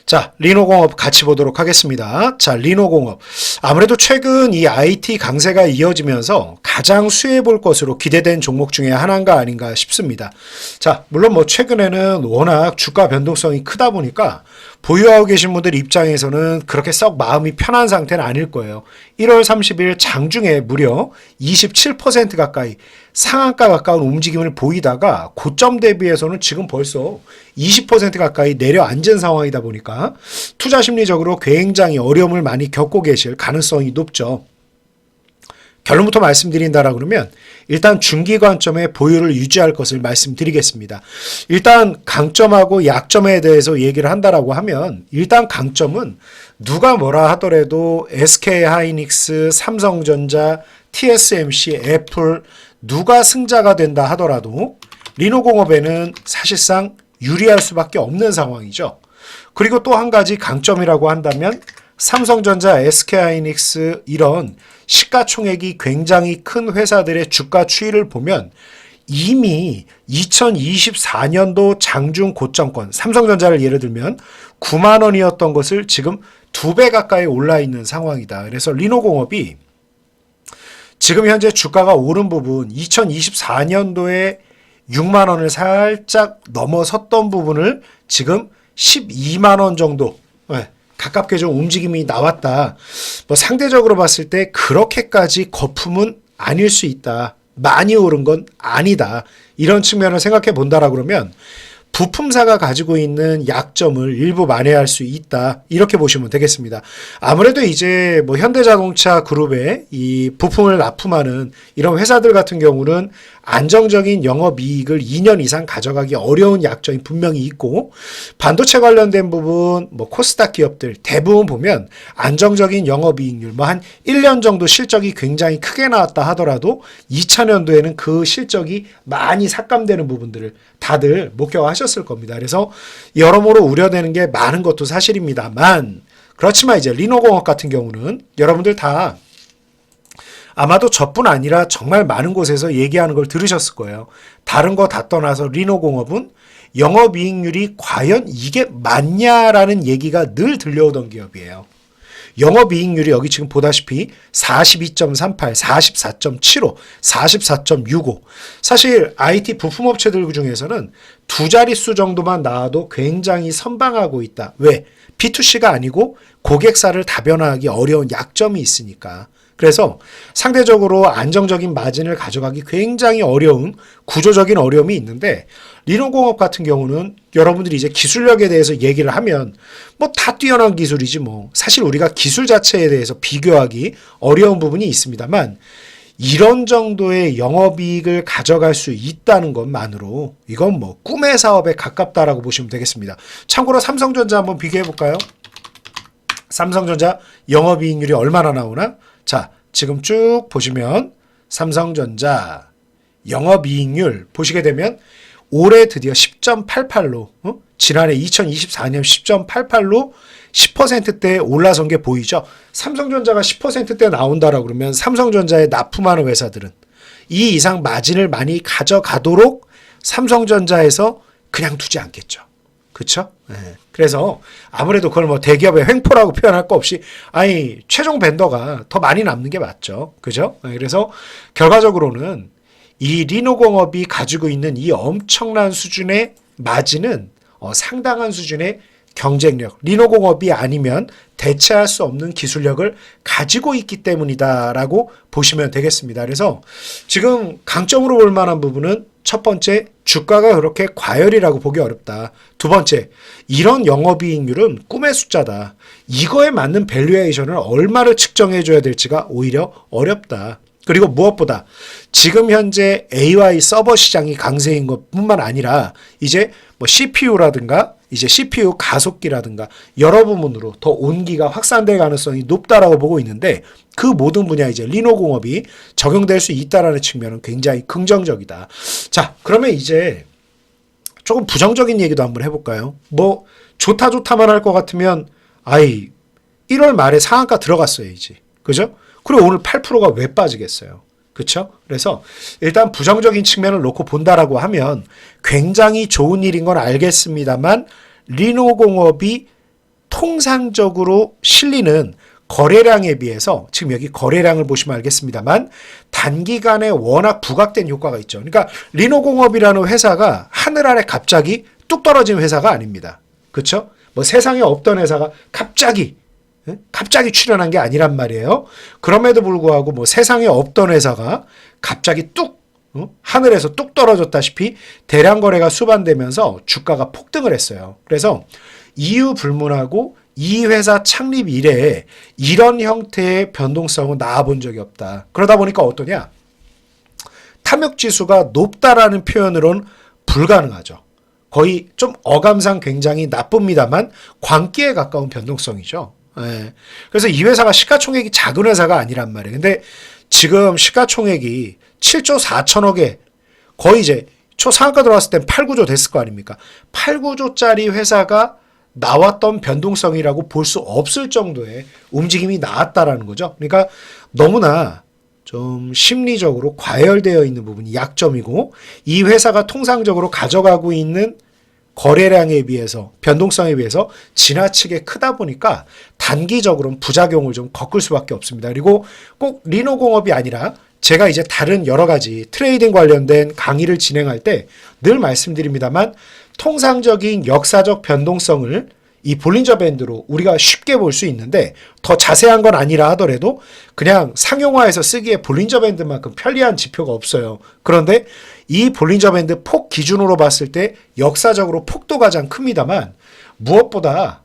자, 리노공업 같이 보도록 하겠습니다. 자, 리노공업. 아무래도 최근 이 IT 강세가 이어지면서 가장 수혜해 볼 것으로 기대된 종목 중에 하나인가 아닌가 싶습니다. 자, 물론 뭐 최근에는 워낙 주가 변동성이 크다 보니까 보유하고 계신 분들 입장에서는 그렇게 썩 마음이 편한 상태는 아닐 거예요. 1월 30일 장중에 무려 27% 가까이 상한가 가까운 움직임을 보이다가 고점 대비해서는 지금 벌써 20% 가까이 내려앉은 상황이다 보니까 투자 심리적으로 굉장히 어려움을 많이 겪고 계실 가능성이 높죠. 결론부터 말씀드린다라 그러면 일단 중기 관점의 보유를 유지할 것을 말씀드리겠습니다. 일단 강점하고 약점에 대해서 얘기를 한다라고 하면 일단 강점은 누가 뭐라 하더라도 SK하이닉스, 삼성전자, TSMC, 애플 누가 승자가 된다 하더라도 리노공업에는 사실상 유리할 수밖에 없는 상황이죠. 그리고 또 한 가지 강점이라고 한다면 삼성전자, SK하이닉스 이런 시가총액이 굉장히 큰 회사들의 주가 추이를 보면 이미 2024년도 장중 고점권 삼성전자를 예를 들면 9만 원이었던 것을 지금 2배 가까이 올라 있는 상황이다. 그래서 리노공업이 지금 현재 주가가 오른 부분 2024년도에 6만 원을 살짝 넘어섰던 부분을 지금 12만 원 정도 가깝게 좀 움직임이 나왔다. 뭐 상대적으로 봤을 때 그렇게까지 거품은 아닐 수 있다. 많이 오른 건 아니다. 이런 측면을 생각해 본다라 그러면 부품사가 가지고 있는 약점을 일부 만회할 수 있다. 이렇게 보시면 되겠습니다. 아무래도 이제 뭐 현대자동차 그룹에 이 부품을 납품하는 이런 회사들 같은 경우는 안정적인 영업이익을 2년 이상 가져가기 어려운 약점이 분명히 있고 반도체 관련된 부분 뭐 코스닥 기업들 대부분 보면 안정적인 영업이익률 뭐 한 1년 정도 실적이 굉장히 크게 나왔다 하더라도 2000년도에는 그 실적이 많이 삭감되는 부분들을 다들 목격하셨을 겁니다. 그래서 여러모로 우려되는 게 많은 것도 사실입니다만 그렇지만 이제 리노공업 같은 경우는 여러분들 다 아마도 저뿐 아니라 정말 많은 곳에서 얘기하는 걸 들으셨을 거예요. 다른 거 다 떠나서 리노공업은 영업이익률이 과연 이게 맞냐라는 얘기가 늘 들려오던 기업이에요. 영업이익률이 여기 지금 보다시피 42.38, 44.75, 44.65 사실 IT 부품업체들 중에서는 두 자릿수 정도만 나와도 굉장히 선방하고 있다. 왜? B2C가 아니고 고객사를 다변화하기 어려운 약점이 있으니까. 그래서 상대적으로 안정적인 마진을 가져가기 굉장히 어려운 구조적인 어려움이 있는데 리노공업 같은 경우는 여러분들이 이제 기술력에 대해서 얘기를 하면 뭐 다 뛰어난 기술이지 뭐 사실 우리가 기술 자체에 대해서 비교하기 어려운 부분이 있습니다만 이런 정도의 영업이익을 가져갈 수 있다는 것만으로 이건 뭐 꿈의 사업에 가깝다라고 보시면 되겠습니다. 참고로 삼성전자 한번 비교해 볼까요? 삼성전자 영업이익률이 얼마나 나오나? 자, 지금 쭉 보시면 삼성전자 영업이익률 보시게 되면 올해 드디어 10.88로 지난해 2024년 10.88로 10%대에 올라선 게 보이죠. 삼성전자가 10%대 나온다라고 그러면 삼성전자에 납품하는 회사들은 이 이상 마진을 많이 가져가도록 삼성전자에서 그냥 두지 않겠죠. 그렇죠? 네. 그래서 아무래도 그걸 뭐 대기업의 횡포라고 표현할 거 없이 아니 최종 벤더가 더 많이 남는 게 맞죠. 그죠? 네. 그래서 결과적으로는 이 리노공업이 가지고 있는 이 엄청난 수준의 마진은 상당한 수준의 경쟁력, 리노공업이 아니면 대체할 수 없는 기술력을 가지고 있기 때문이다라고 보시면 되겠습니다. 그래서 지금 강점으로 볼 만한 부분은 첫 번째, 주가가 그렇게 과열이라고 보기 어렵다. 두 번째, 이런 영업이익률은 꿈의 숫자다. 이거에 맞는 밸류에이션을 얼마를 측정해 줘야 될지가 오히려 어렵다. 그리고 무엇보다 지금 현재 AI 서버 시장이 강세인 것뿐만 아니라 이제 뭐 CPU라든가 이제 CPU 가속기라든가 여러 부분으로 더 온기가 확산될 가능성이 높다라고 보고 있는데 그 모든 분야에 이제 리노공업이 적용될 수 있다라는 측면은 굉장히 긍정적이다. 자, 그러면 이제 조금 부정적인 얘기도 한번 해볼까요? 뭐 좋다만 할 것 같으면 1월 말에 상한가 들어갔어야지. 그죠? 그리고 오늘 8%가 왜 빠지겠어요? 그렇죠? 그래서 일단 부정적인 측면을 놓고 본다라고 하면 굉장히 좋은 일인 건 알겠습니다만 리노공업이 통상적으로 실리는 거래량에 비해서 지금 여기 거래량을 보시면 알겠습니다만 단기간에 워낙 부각된 효과가 있죠. 그러니까 리노공업이라는 회사가 하늘 아래 갑자기 뚝 떨어진 회사가 아닙니다. 그렇죠? 뭐 세상에 없던 회사가 갑자기 출현한 게 아니란 말이에요. 그럼에도 불구하고 뭐 세상에 없던 회사가 갑자기 뚝 하늘에서 뚝 떨어졌다시피 대량 거래가 수반되면서 주가가 폭등을 했어요. 그래서 이유 불문하고 이 회사 창립 이래에 이런 형태의 변동성은 나와본 적이 없다. 그러다 보니까 어떠냐? 탐욕지수가 높다라는 표현으로는 불가능하죠. 거의 좀 어감상 굉장히 나쁩니다만 광기에 가까운 변동성이죠. 예. 그래서 이 회사가 시가총액이 작은 회사가 아니란 말이에요. 근데 지금 시가총액이 7조 4천억에 거의 이제 초상한가 들어왔을 땐 8, 9조 됐을 거 아닙니까? 8, 9조짜리 회사가 나왔던 변동성이라고 볼 수 없을 정도의 움직임이 나왔다라는 거죠. 그러니까 너무나 좀 심리적으로 과열되어 있는 부분이 약점이고 이 회사가 통상적으로 가져가고 있는 거래량에 비해서 변동성에 비해서 지나치게 크다 보니까 단기적으로는 부작용을 좀 겪을 수밖에 없습니다. 그리고 꼭 리노공업이 아니라 제가 이제 다른 여러 가지 트레이딩 관련된 강의를 진행할 때 늘 말씀드립니다만 통상적인 역사적 변동성을 이 볼린저 밴드로 우리가 쉽게 볼 수 있는데 더 자세한 건 아니라 하더라도 그냥 상용화해서 쓰기에 볼린저 밴드만큼 편리한 지표가 없어요. 그런데 이 볼린저 밴드 폭 기준으로 봤을 때 역사적으로 폭도 가장 큽니다만 무엇보다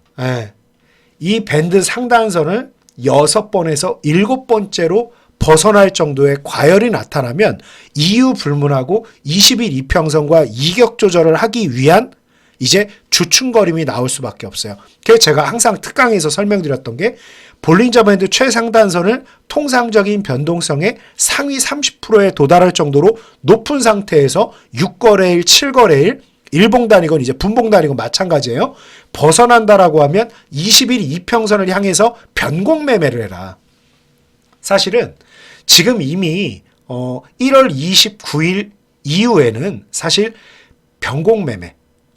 이 밴드 상단선을 6번에서 7번째로 벗어날 정도의 과열이 나타나면 이유 불문하고 20일 이평선과 이격 조절을 하기 위한 이제 주춤거림이 나올 수밖에 없어요. 그래서 제가 항상 특강에서 설명드렸던 게 볼린저 밴드 최상단선을 통상적인 변동성의 상위 30%에 도달할 정도로 높은 상태에서 6거래일, 7거래일, 일봉단이건 이제 분봉단이건 마찬가지예요. 벗어난다라고 하면 20일 이평선을 향해서 변곡 매매를 해라. 사실은 지금 이미 1월 29일 이후에는 사실 변곡 매매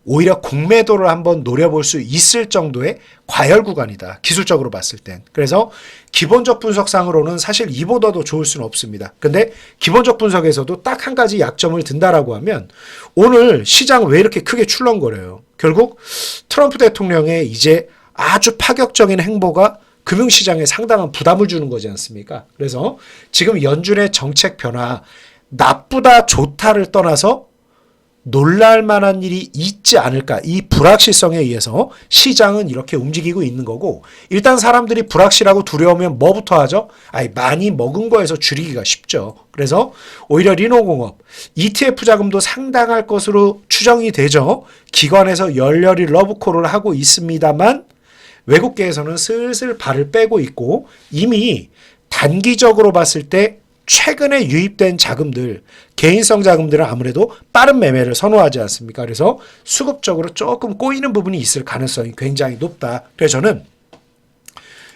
오히려 공매도를 한번 노려볼 수 있을 정도의 과열 구간이다. 기술적으로 봤을 땐. 그래서 기본적 분석상으로는 사실 이보다도 좋을 수는 없습니다. 근데 기본적 분석에서도 딱 한 가지 약점을 든다라고 하면 오늘 시장 왜 이렇게 크게 출렁거려요? 결국 트럼프 대통령의 이제 아주 파격적인 행보가 금융시장에 상당한 부담을 주는 거지 않습니까? 그래서 지금 연준의 정책 변화 나쁘다 좋다를 떠나서 놀랄 만한 일이 있지 않을까. 이 불확실성에 의해서 시장은 이렇게 움직이고 있는 거고 일단 사람들이 불확실하고 두려우면 뭐부터 하죠? 많이 먹은 거에서 줄이기가 쉽죠. 그래서 오히려 리노공업 ETF 자금도 상당할 것으로 추정이 되죠. 기관에서 열렬히 러브콜을 하고 있습니다만 외국계에서는 슬슬 발을 빼고 있고 이미 단기적으로 봤을 때 최근에 유입된 자금들, 개인성 자금들은 아무래도 빠른 매매를 선호하지 않습니까? 그래서 수급적으로 조금 꼬이는 부분이 있을 가능성이 굉장히 높다. 그래서 저는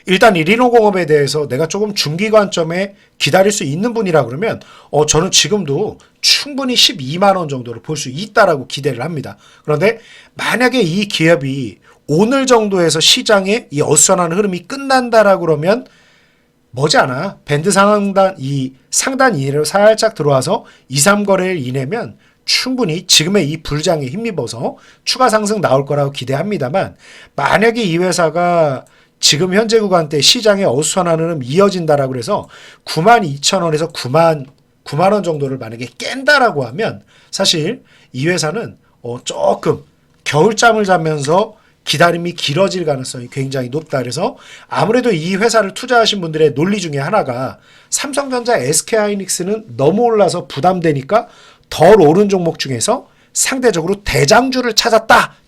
일단 이 리노공업에 대해서 내가 조금 중기 관점에 기다릴 수 있는 분이라 그러면 저는 지금도 충분히 12만 원 정도를 볼 수 있다라고 기대를 합니다. 그런데 만약에 이 기업이 오늘 정도에서 시장에 이 어수선한 흐름이 끝난다라고 그러면 머지않아 밴드 상단 이내로 살짝 들어와서 2, 3거래일 이내면 충분히 지금의 이 불장에 힘입어서 추가 상승 나올 거라고 기대합니다만 만약에 이 회사가 지금 현재 구간대 시장의 어수선한 흐름 이어진다라고 해서 92,000원에서 9만 원 정도를 만약에 깬다라고 하면 사실 이 회사는 조금 겨울잠을 자면서 기다림이 길어질 가능성이 굉장히 높다. 그래서 아무래도 이 회사를 투자하신 분들의 논리 중에 하나가 삼성전자, SK하이닉스는 너무 올라서 부담되니까 덜 오른 종목 중에서 상대적으로 대장주를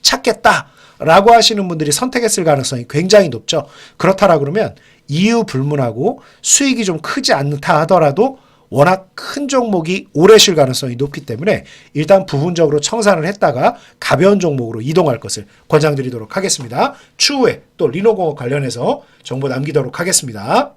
찾겠다라고 하시는 분들이 선택했을 가능성이 굉장히 높죠. 그렇다라 그러면 이유 불문하고 수익이 좀 크지 않다 하더라도 워낙 큰 종목이 오래 쉴 가능성이 높기 때문에 일단 부분적으로 청산을 했다가 가벼운 종목으로 이동할 것을 권장드리도록 하겠습니다. 추후에 또 리노공업 관련해서 정보 남기도록 하겠습니다.